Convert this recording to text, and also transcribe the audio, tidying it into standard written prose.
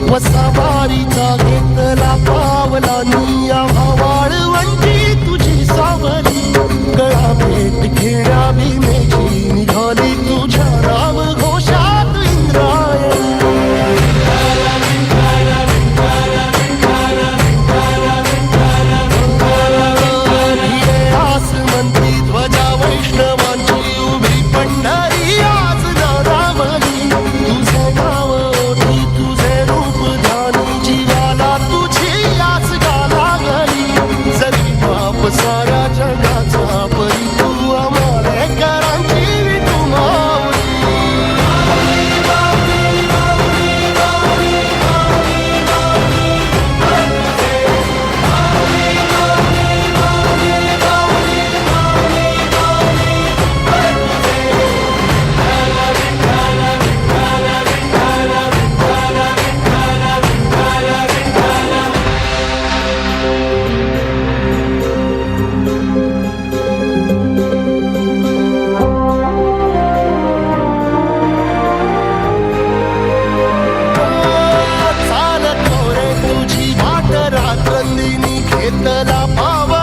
वसावारीचा घेतला पावला निया वाळवंटी तुझी सावली गळा भेट घेण्या भीमेची निघाली तुझ्या राम घोषात इंद्रायणी आसमंती ध्वजा वैष्णवांची उभी पंढरी आज नारावली तुझे नाव ओठी तुझे रूप ध्यानी जीवाला तुझी आस गाला गली जरी बाप साऱ्या जगाचा परी तू आंबेडकरांची विठू माऊली घेतला पाव